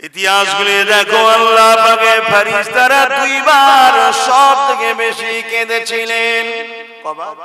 ইতিহাসগুলো দেখো, আল্লাহ পাকের ফেরেশতারা দুইবার সব থেকে বেশি কেঁদেছিলেন। কবার?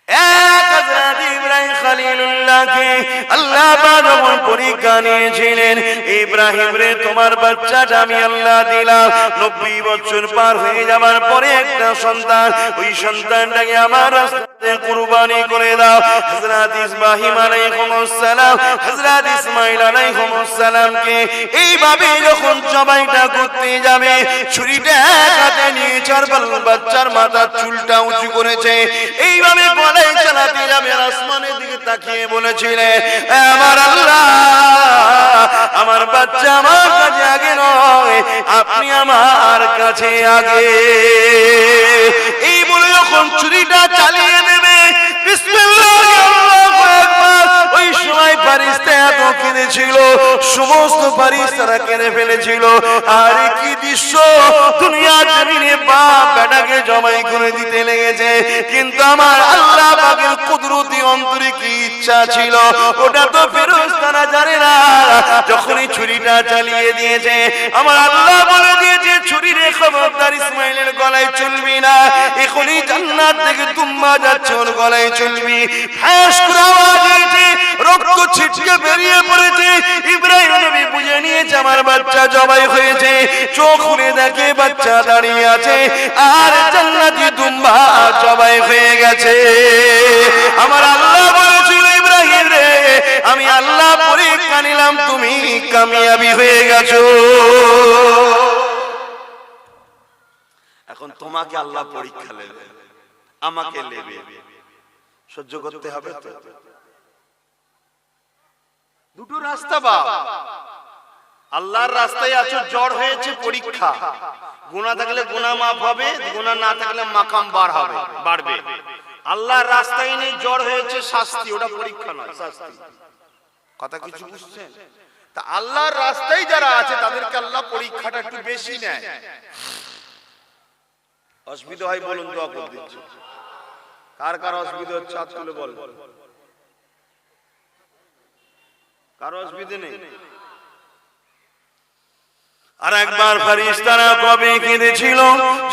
এক হযরত ইব্রাহিম খলিলুল্লাহকে আল্লাহ পাক যখন পরীক্ষা নিয়েছিলেন, ইব্রাহিম রে তোমার বাচ্চাটা আমি আল্লাহ দিলাম, 90 বছর পার হয়ে যাবার পরে একটা সন্তান, ওই সন্তানটাকে আমার রাস্তাতে কুরবানি করে দাও। হযরত ইব্রাহিম আলাইহিস সালাম হযরত ইসমাঈল আলাইহিস সালামকে এইভাবে যখন জবাইটা করতে যাবে, ছুরিটা হাতে নিয়ে চারবার বাচ্চার মাথার চুলটা উঁচু করেছে, এইভাবে চালাতে যাবে, আসমানের দিকে তাকিয়ে বলেছিলেন, আমার আল্লাহ, আমার বাচ্চা আমার কাছে আগে নয়, আপনি আমার কাছে আগে। এই বলে যখন ছুরিটা চালিয়ে দেবে, বিসমিল্লাহ আল্লাহু আকবার, ওই সময় ফেরেশতা এত কেঁদেছিল, সমস্ত ফেরেশতারা কেঁদে ফেলেছিল। আর কি দৃশ্য, দুনিয়ার জমিনে বাপ বেটাকে জবাই করে দিতে লেগেছে, কিন্তু আমার আল্লাহ পাকের কুদরতি অন্তরে কি ইচ্ছা ছিল ওটা তো ফেরেশতারা জানে না। যখনই ছুরিটা চালিয়ে দিয়েছে, আমার আল্লাহ বলে দিয়েছে, ছুরির খবরদার ইসমাঈলের গলায় চলবি না, এখনই জান্নাত থেকে দুম্বা যাচ্ছে ওর গলায় চলবি। ফ্যাস করে আওয়াজ হয়েছে, রক্ত ছিটকে বেরিয়ে পড়েছে। ইব্রাহিম নবী বুঝে নিয়েছে আমার বাচ্চা জবাই হয়েছে, চোখ খুলে দেখে বাচ্চা দাঁড়িয়ে আছে, আর জান্নাতি দুম্বা জবাই হয়ে গেছে। আমার আল্লাহ বলেছিল, ইব্রাহিম রে আমি আল্লাহ পরীক্ষা নিলাম, তুমি কামিয়াবি হয়ে গেছো। এখন তোমাকে আল্লাহ পরীক্ষা নেবে, আমাকে নেবে, সহ্য করতে হবে তো। দুটো রাস্তা বা আল্লাহর রাস্তায় আছো, জ্বর হয়েছে, পরীক্ষা, গুনাহ থাকলে গুনাহ মাফ হবে, গুনাহ না থাকলে মাকাম বাড়বে। আল্লাহর রাস্তায় নেই, জ্বর হয়েছে, শাস্তি, ওটা পরীক্ষা নয়, শাস্তি। কথা কিছু বুঝছেন? তা আল্লাহর রাস্তায় যারা আছে তাদেরকে আল্লাহ পরীক্ষাটা একটু বেশি নেয়। অসুবিধা হয় বলুন, দোয়া করে দিচ্ছি। কার কার অসুবিধা হচ্ছে হাত তুলে বল। কারো অসুবিধা নেই? আর একবার ফেরেশতারা কবে কেঁদেছিল,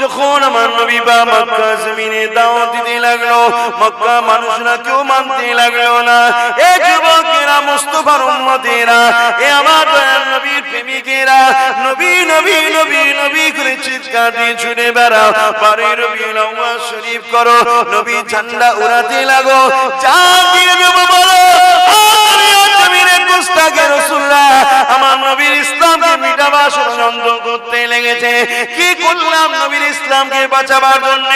যখন আমার নবী বা মক্কা জমিনে দাওয়াত দিতে লাগলো, মক্কা মানুষরা কেউ মানতে লাগলো না। এ যুবকেরা, মুস্তাফার উম্মতেরা, এ আমার দয়াল নবীর প্রেমিকেরা, নবী নবী নবী নবী করে চিৎকার দিয়ে ছুটে বেড়াও, বারে রবিউল আউয়াল শরীফ করো, নবী ঝান্ডা উড়াতে লাগো, যা দিয়ে দেবো বলো, আমার নবীর ইসলামকে মিটাবার ষড়যন্ত্র করতে লেগেছে। কি করলাম নবীর ইসলামকে বাঁচাবার জন্য?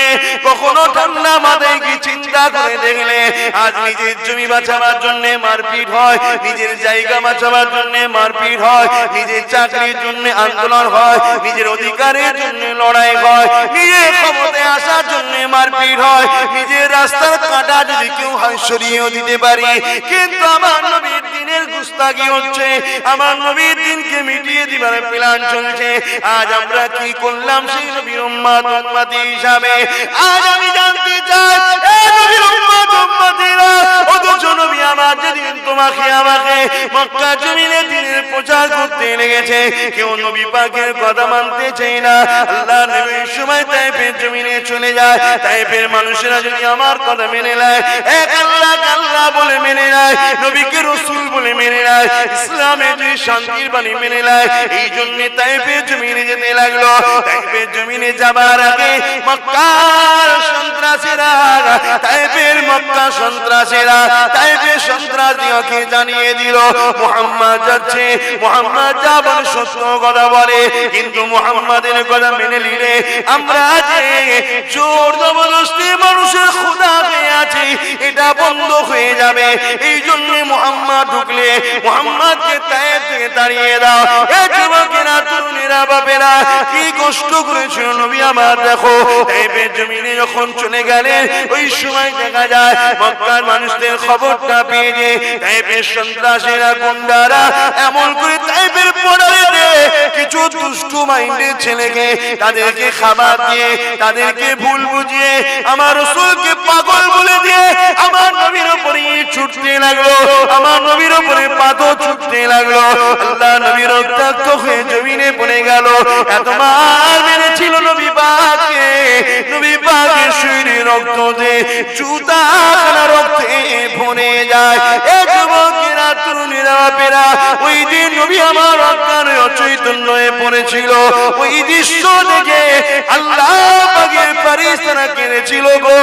কখনো ঠান্ডা মাথায় কি চিন্তা করে দেখলে আজ নিজের জমি বাঁচাবার জন্য মারপিট হয়, নিজের জায়গা বাঁচাবার জন্য মারপিট হয়, নিজের চাকরির জন্য আন্দোলন হয়, নিজের অধিকারের জন্য লড়াই হয়, নিজের ক্ষমতায় আসার জন্য মারপিট হয়, নিজের রাস্তার কাঁটা যদি কেউ সরিয়েও দিতে পারি, কিন্তু আমার নবীর দিনের গুস্তাখি হচ্ছে, আমার নবীর দিনকে মিটিয়ে দিবার প্ল্যান চলছে। আজ আমরা কি করলাম সেই নবীর উম্মত উম্মতি হিসাবে? আজ আমি জানতে চাই, এ নবীর উম্মত উম্মতিরা, অথচ নবী আমার যেদিন তোমাকে আমাকে মক্কা জমিনে দিনের প্রচার করতে লেগেছে, কেউ নবী পাকের কথা মানতে চায় না। আল্লাহ নবীর সময় তায়েফের জমিনে চলে যায়, তায়েফের মানুষেরা যদি আমার কথা মেনে নেয়, এক আল্লাহ আল্লাহ বলে মেনে নেয়, নবীকে রাসূল বলে মেনে নেয়, ইসলামে যে শান্তির বাণী মেনে নেয়, এই জন্য তায়েফের জমিনে যেতে লাগলো। তায়েফের জমিনে যাবার আগে মক্কার সন্ত্রাসীরা, তায়েফের মক্কা সন্ত্রাসীরা, তায়েফের সন্ত্রাসীকে জানিয়ে দিল মুহাম্মদ যাচ্ছে, মুহাম্মদ যাবেন, সত্য কথা বলে, কিন্তু মুহাম্মাদের কথা মেনে নিলে আমরা যে জোর জবরদস্তি মানুষের খোদা হয়ে আছি, এটা বন্ধ হয়ে যাবে। এই জন্য মুহাম্মদ ঢুকলে মুহাম্মদকে তায়েফ থেকে তাড়িয়ে দাও। এ যুবকেরা, তরুণীরা, বাপেরা, কি কষ্ট করেছিল নবী আমার। দেখো তায়েফের জমিনে যখন চলে গেলেন, ওই সময় দেখা যায় মক্কার মানুষদের খবরটা পেয়ে যে তায়েফের সন্ত্রাসীরা, গুন্ডারা এমন করে তায়েফের বর্ডারে কিছু দুষ্টু মাইন্ডের ছেলেকে তাদেরকে খাবার দিয়ে তাদেরকে ভুল বুঝিয়ে আমার রাসূলকে পাগল বলে দিয়ে আমার নবীর উপরে ছুটতে লাগলো, আমার নবীর উপরে পাথর ছুটতে লাগলো। আল্লাহ নবী রক্তাক্ত হয়ে জমিনে পড়ে গেল। এত মার মেরেছিল নবী পাককে, নবী পাকের শরীরে রক্ত দিয়ে জুতাখানা রক্তে ভরে যায়। এক যুবকেরা তরুণীরা বাপেরা ওই দিন নবী আমার অজ্ঞান অচৈতন্য হয়ে পড়েছিল। ওই দৃশ্য দেখে আল্লাহ পাকের ফেরেশতারা কেঁদেছিল গো,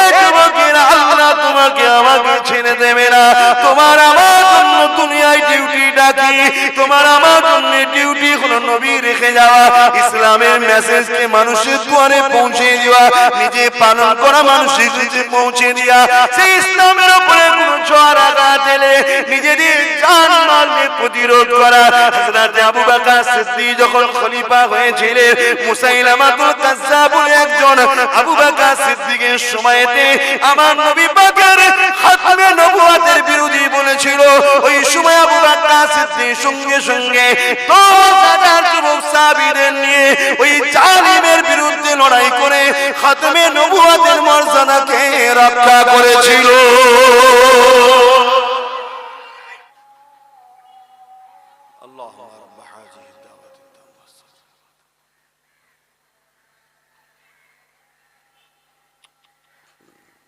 এই যুবকেরা আল্লাহ তোমাকে আমাকে ছেড়ে দেবে না। তোমার আমার জন্য দুনিয়ায় ডিউটি ডাকি, তোমার আমার জন্য ডিউটি হলো নবী রেখে যাওয়া, ইসলামের মেসেজকে মানুষের দুয়ারে পৌঁছে দেওয়া, নিজে পালন করা মানুষের কাছে পৌঁছে দেওয়া। সেই ইসলামের উপরে কোন ঝড় আঘাত এলে নিজেদের জান মালকে প্রতিরোধ করা। হযরত আবু বকর সিদ্দিক যখন খলিফা হয়েছিলেন, মুসাইলামাতুল কাজ্জাব বলে একজন আবু বকর সিদ্দিকের সময়তে আমার নবী পাকের খাতমে নবুয়তের বিরোধী বলেছিল। ওই সময় আবু বকর সিদ্দিক সঙ্গে সঙ্গে 10,000 যুবক সাহাবীদের নিয়ে ওই জালিমের বিরুদ্ধে লড়াই করে খাতমে নবুয়তের মর্যাদাকে রক্ষা করেছিল।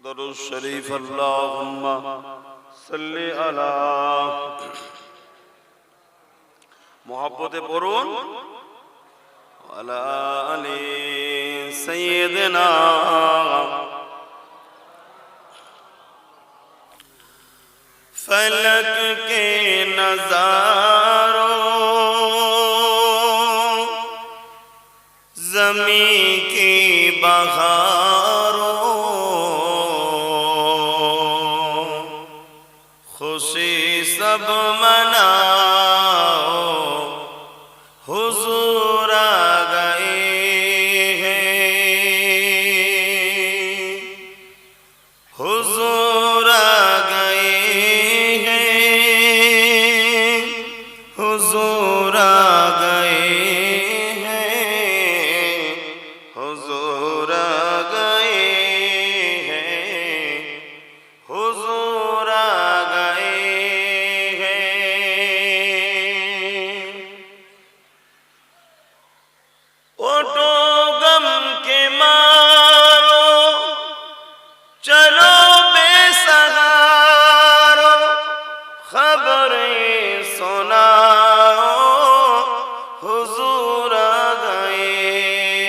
দরুদ শরীফ আল্লাহুম্মা সাল্লি আলা মুহাব্বতে পড়ুন আলা আলি সাইয়্যিদিনা। फलक के नज़ारों ज़मीं की बहारों खुशी सब मनाओ हुजूर आ गए हैं, हुजूर आ गए हैं, हुजूर आ गए हैं, हुजूर आ गए हैं, हुजूर आ गए हैं। ओटो गम के मारो चलो बेसहारो, खबरें सुनाओ हुजूर आ गए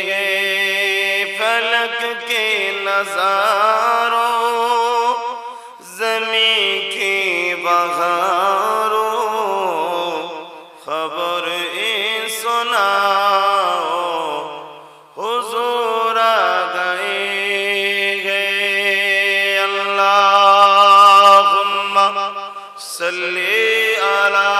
हैं। फलक के नज़ारों ज़मीं की बहारों खबरें सुनाओ हुजूर आ गए हैं। अल्लाहुम्मा सल्ली अला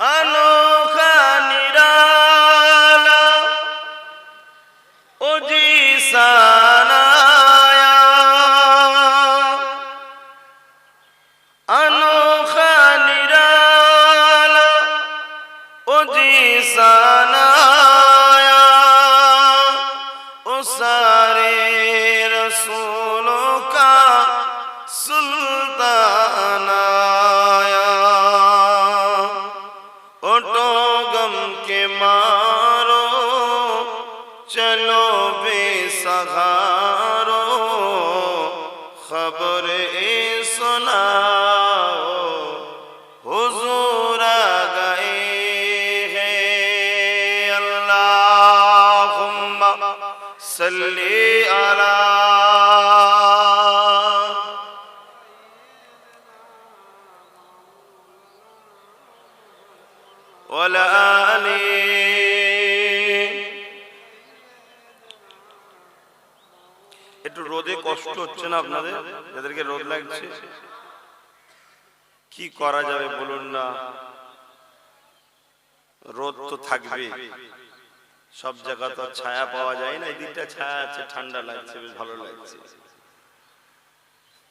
अनोखा निराला ओ जी सनाया, अनोखा निराला ओ जी सनाया, ओ सारे रसूलों का सुल्तान आया। ओटो गम के मारो चलो बेसहारो, खबर सुनाओ हुजूर आ गए हैं। अल्लाहुम्मा सल्ली अला ওয়ালা আলি। একটু রোদে কষ্ট হচ্ছে না আপনাদের? যাদেরকে রোদ লাগছে কি করা যাবে বলুন না? রোদ তো থাকবে, সব জায়গা তো ছায়া পাওয়া যায় না। এই দিকটা ছায়া আছে, ঠান্ডা লাগছে, বেশ ভালো লাগছে।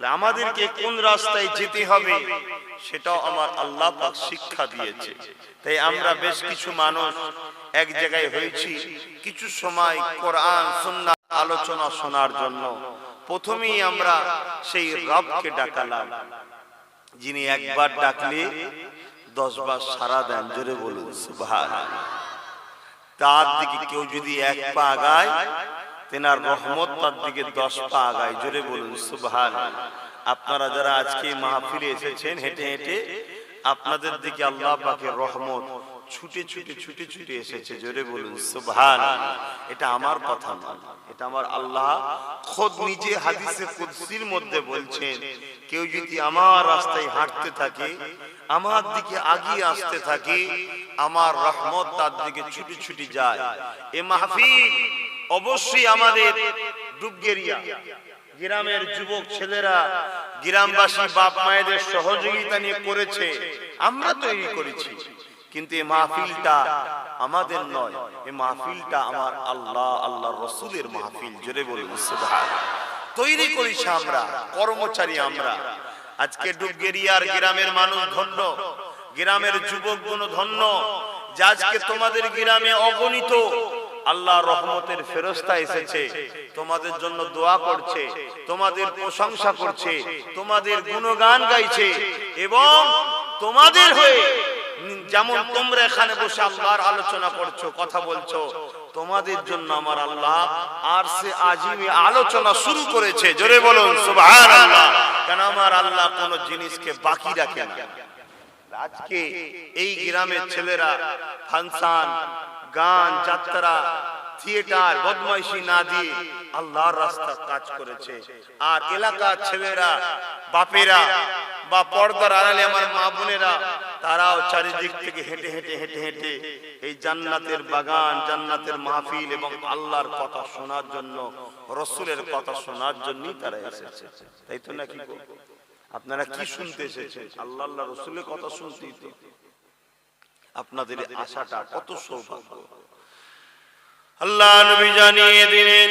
আমাদেরকে কোন রাস্তায় যেতে হবে সেটাও আমার আল্লাহ পাক শিক্ষা দিয়েছে। তাই আমরা বেশ কিছু মানুষ এক জায়গায় হয়েছি কিছু সময় কোরআন সুন্নাহ আলোচনা শোনার জন্য। প্রথমেই আমরা সেই রবকে ডাকালাম যিনি একবার ডাকলে 10 বার সাড়া দেন। জোরে বলুন সুবহানাল্লাহ। তার দিকে কেউ যদি 1 পা আগায় তেনার রহমত তার দিকে 10 পা আগায়। জোরে বলুন সুবহানাল্লাহ। আপনারা যারা আজকে মাহফিলে এসেছেন হেঁটে হেঁটে, আপনাদের দিকে আল্লাহ পাকের রহমত ছুটে ছুটে ছুটে ছুটে এসেছে। জোরে বলুন সুবহানাল্লাহ। এটা আমার কথা নয়, এটা আমার আল্লাহ খোদ নিজে হাদিসে কুদসির মধ্যে বলছেন, কেউ যদি আমার রাস্তায় হাঁটতে থাকে, আমার দিকে আগিয়ে আসতে থাকে, আমার রহমত তার দিকে ছুটে ছুটে যায়। এ মাহফিল অবশ্যই আমাদের ডুবগেরিয়া গ্রামের যুবক ছেলেরা, গ্রামবাসী বাপ মায়েদের সহযোগিতা নিয়ে করেছে, আমরা তৈরি করেছি। কিন্তু এই মাহফিলটা আমাদের নয়, এই মাহফিলটা আমার আল্লাহ আল্লাহর রাসূলের মাহফিল। জোরে বলুন সুবহানাল্লাহ। তৈরি করেছি আমরা, কর্মচারী আমরা। আজকে ডুবগেরিয়ার গ্রামের মানুষ ধন্য, গ্রামের যুবকগণ ধন্য যে আজকে তোমাদের গ্রামে অগণিত আল্লাহ রহমতের ফেরেশতা এসেছে, তোমাদের জন্য দোয়া করছে, তোমাদের প্রশংসা করছে, তোমাদের গুণগান গাইছে, এবং তোমাদের হয়ে যেমন তোমরা এখানে বসে আল্লাহর আলোচনা করছো, কথা বলছো, তোমাদের জন্য আমার আল্লাহ আরশে আজিমে আলোচনা শুরু করেছে। জোরে বলুন সুবহানাল্লাহ। কেন আমার আল্লাহ কোন জিনিসকে বাকি রাখে না। আজকে এই গ্রামের ছেলেরা ফাংশন, গান, যাত্রা, থিয়েটার, বদমাইশি না দিয়ে আল্লাহর রাস্তা কাজ করেছে। আর এলাকার ছেলেরা, বাপেরা বা পর্দার আড়ালে আমার মা বোনেরা, তারাও চারিদিক থেকে হেঁটে হেঁটে হেঁটে হেঁটে এই জান্নাতের বাগান, জান্নাতের মাহফিল এবং আল্লাহর কথা শোনার জন্য, রাসূলের কথা শোনার জন্যই তারা এসেছে। তাই তো নাকি? আপনারা কি শুনতে এসেছেন? আল্লাহ আল্লাহ রাসূলের কথা শুনতেই তো। আপনাদের আশাটা কত সৌভাগ্য। আল্লাহ নবী জানিয়ে দিলেন,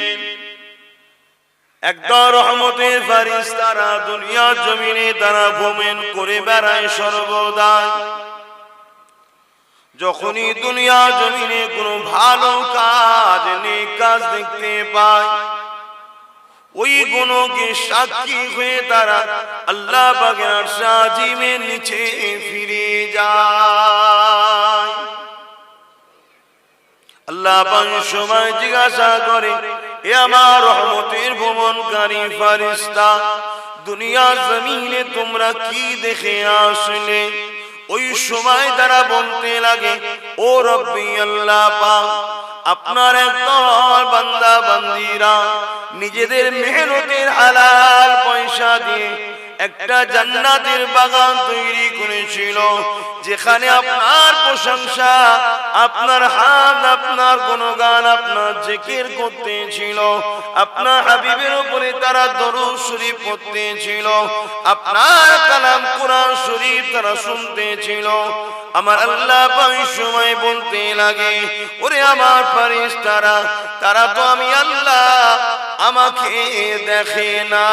একদল রহমতের ফেরেশতারা দুনিয়া জমিনে তারা ভ্রমণ করে বেড়ায় সর্বদা। যখনই দুনিয়া জমিনে কোনো ভালো কাজ, নেক কাজ দেখতে পায়, ওই গুণকে সাক্ষী হয়ে তারা আল্লাহ পাকের আরশে আজিমের নিচে ফিরে যায়। আল্লাহ পাক সময় জিজ্ঞাসা করে, এ আমার রহমতের ভ্রমণকারী ফেরেশতা, দুনিয়ার জমিনে তোমরা কি দেখে আসলে? ওই সময় তারা বলতে লাগে, ও রব্বি আল্লাহ পাক, আপনার একদল বান্দা বান্দিরা নিজেদের মেহনতের হালাল পয়সা দিয়ে একটা জান্নাতের বাগান তৈরি করেছিল, যেখানে আপনার প্রশংসা, আপনার হামদ, আপনার গুণগান, আপনার জিকির করতেছিল, আপনার হাবিবের উপরে তারা দরুদ শরীফ পড়তেছিল, আপনার কালাম কোরআন শরীফ তারা শুনতেছিল। আমার আল্লাহ পাক সময় বলতে লাগে, ওরে আমার ফেরেশতারা, তারা তো আমি আল্লাহ আমাকে দেখে না।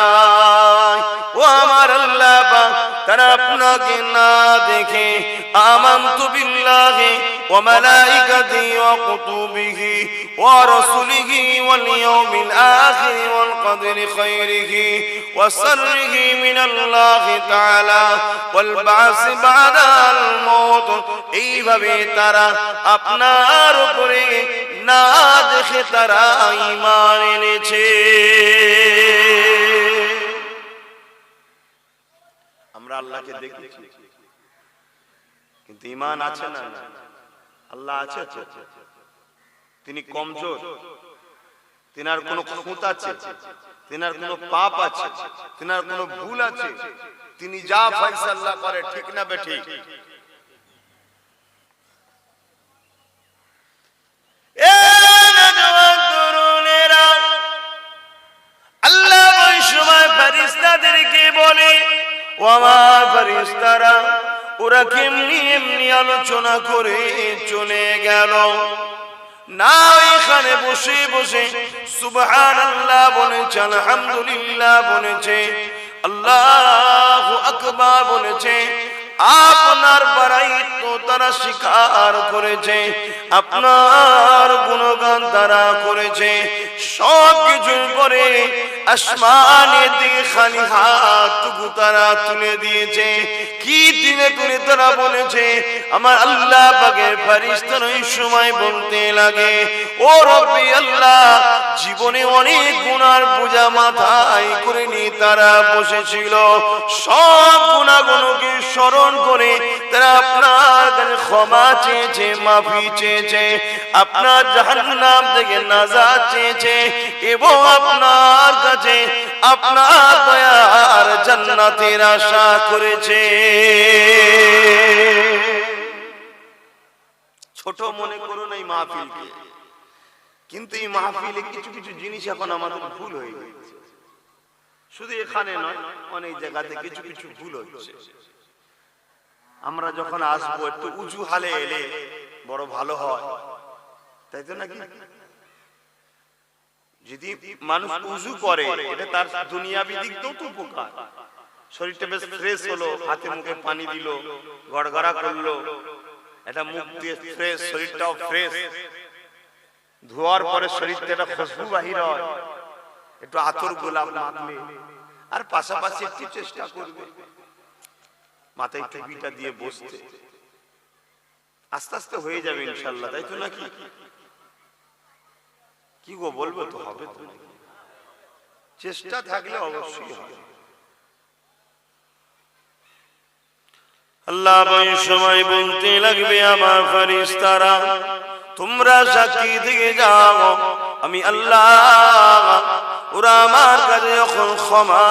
ও আমার আল্লাহ পাক, তারা আপনাকে না দেখে আমানতু বিল্লাহি ওয়া মালাইকাতিহি ওয়া কুতুবিহি ওয়া রাসূলিহি ওয়াল ইয়াউমিল আখির ওয়াল কদরি খাইরিহি ওয়া শাররিহি মিনাল্লাহি তাআলা ওয়াল বা'স বা'দাল মাউত। এইভাবে তারা আপনার উপরে না দেখে তারা ঈমান এনেছে। আমরা আল্লাহকে দেখেছি, কিন্তু ঈমান আছে না? আল্লাহ আছে তো? তিনি কমজোর, তিনার কোনো খুঁত আছে, তিনার কোনো পাপ আছে, তিনার কোনো ভুল আছে? তিনি যা ফয়সালা করে ঠিক না বেঠিক? আল্লাহ ওই সময় ফেরেশতাদেরকে বলে, ও আমার ফেরেশতারা, ওরা কেমনি এমনি আলোচনা করে চলে গেল না, এখানে বসে বসে সুবহানাল্লাহ বলেছে, আলহামদুলিল্লাহ বলেছে, আল্লাহু আকবার বলেছে, আপনার বড়াই তো তারা স্বীকার করেছে, আপনার গুণগান তারা করেছে, সব কিছুর পরে আসমানের দিকে খালি হাতটুকু তারা তুলে দিয়েছে। কি দিনে তুলে তারা বলেছে, আমার আল্লাহ পাকের ফেরেশতারা ওই সময় বলতে লাগে, ও রব্বি আল্লাহ, জীবনে অনেক গুনার বোঝা মাথায় করে নিয়ে তারা বসেছিল, সব গুনাহগুলোকে স্মরণ করে তারা আপনার কাছে ক্ষমা চেয়েছে, মাফি চেয়েছে, আপনার জাহান্নাম থেকে নাজাত চেয়েছে এবং আপনার কাছে আপনার দয়ার জান্নাতের আশা করেছে। ছোট মনে করো না এই মাহফিলকে, কিন্তু এই মাহফিলে কিছু কিছু জিনিস এখন আমাদের ভুল হয়ে গেছে। শুধু এখানে নয়, অনেক জায়গাতে কিছু কিছু ভুল হচ্ছে। আমরা যখন আসবো একটু উঁচু হালে এলে বড় ভালো হয়, তাই তো নাকি? যদি মানুষ উজু করে, এটা তার দুনিয়াবি দিক দিয়েও তো উপকার। শরীরটা বেশ ফ্রেশ হলো, হাতে মুখে পানি দিল, গড়গড়া করলো, এটা মুখ দিয়ে ফ্রেশ, শরীরটাও ফ্রেশ, ধোয়ার পরে শরীরটা একটা খুশবু বাহির হয়, একটু আতর গোলাপ মাখলে, আর পাশাপাশি একটু চেষ্টা করবে মাথায় টুপিটা দিয়ে বসতে, আস্তে আস্তে হয়ে যাবে ইনশাআল্লাহ, তাই তো নাকি? কি গো বলবো তো, হবে তো, চেষ্টা থাকলে অবশ্যই হবে। আল্লাহ ওই সময় বলতে লাগবে, আমার ফেরেশতারা তোমরা সাক্ষী থেকে যাও, আমি আল্লাহ, ওরা আমার কাছে যখন ক্ষমা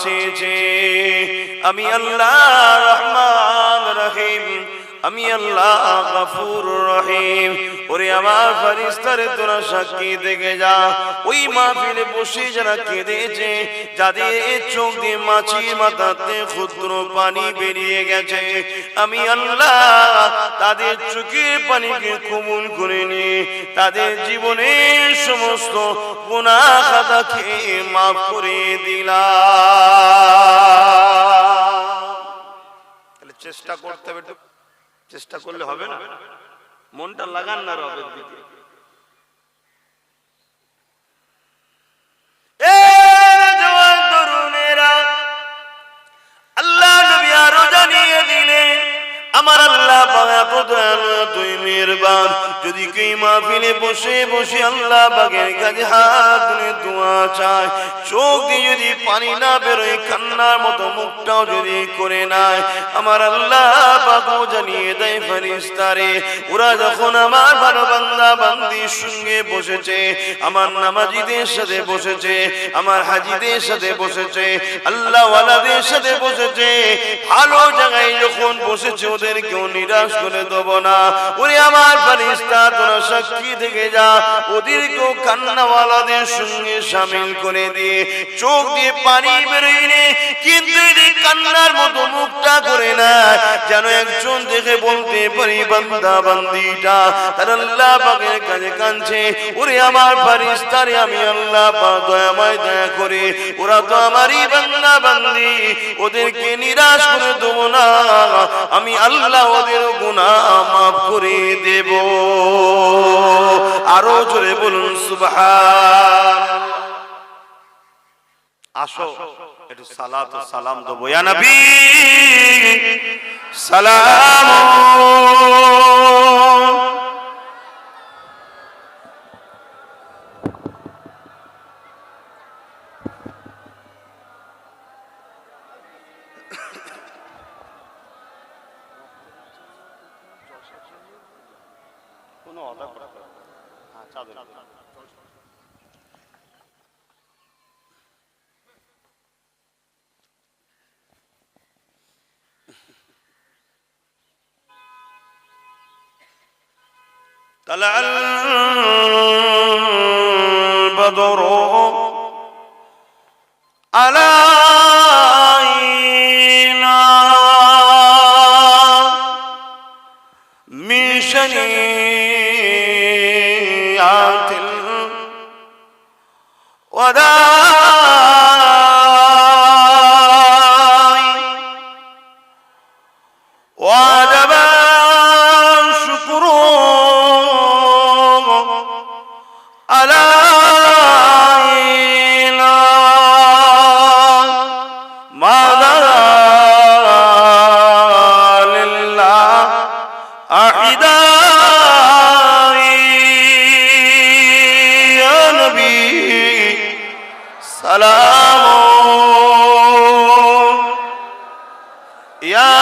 চেয়েছে, আমি আল্লাহ রহমান রহিম, আমি আল্লাহ গফুর রহিম, ওরে আমার ফেরেশতারে তোরা সাক্ষী থেকে যা, ওই মাহফিলে বসে যারা কেঁদেছে, যাদের চোখ দিয়ে মাছির মাথাতে ক্ষুদ্র পানি বেরিয়ে গেছে, আমি আল্লাহ তাদের চোখের পানিকে কবুল করে নিয়ে তাদের জীবনের সমস্ত গুনাহ খাতাকে মাফ করে দিলাম। তাহলে চেষ্টা করতে হবে, চেষ্টা করলে হবে না, মনটা লাগান না রবের দিকে। জওয়ান তরুণেরা, আল্লাহ নবী আরো জানিয়ে দিলেন, আমার আল্লাহ তুই মেহেরবান, যদি কেউ মাহফিলে বসে বসে আল্লাহ পাকের কাছে হাত তুলে দোয়া চায়, চোখ দিয়ে যদি পানি না বেরোয়, কান্নার মতো মুখটাও যদি করে নেয়, আমার আল্লাহ পাকও জানিয়ে দেয় ফেরেশতারে, ওরা যখন আমার ভালো বান্দা বান্দির সঙ্গে বসেছে, আমার নামাজীদের সাথে বসেছে, আমার হাজীদের সাথে বসেছে, আল্লাহ ওয়ালাদের সাথে বসেছে, ভালো জায়গায় যখন বসেছে, ওদেরকেও নিরাশ করে দেব না। ওরে আমার ফেরেশতা, তোরা সাক্ষী থেকে যা, ওদেরকেও কান্নাওয়ালাদের সঙ্গে শামিল করে দিয়ে চোখ দিয়ে পানি বেরোয়, কিন্তু কান্নার মতো মুখটা করে না, যেন একজন দেখে বলতে পারি বান্দা বান্দিটা তার আল্লাহ পাকের কাছে কাঁদছে। ওরে আমার ফেরেশতারে, আমি আল্লাহ পাক দয়াময়, দয়া করে, ওরা তো আমারই বান্দা বান্দি, ওদেরকে নিরাশ করে দেব না, আমি আল্লাহ ওদের গুনাহ মাফ করে দেব। আরো জোরে বলুন সুবহান। আসো একটু সালাত ও সালাম দেবো, ইয়া নবী সালাম। কোনো অর্ডার করতে হবে? হ্যাঁ, চাদর। طلع البدر علينا من شنيعة الوداع ইয়া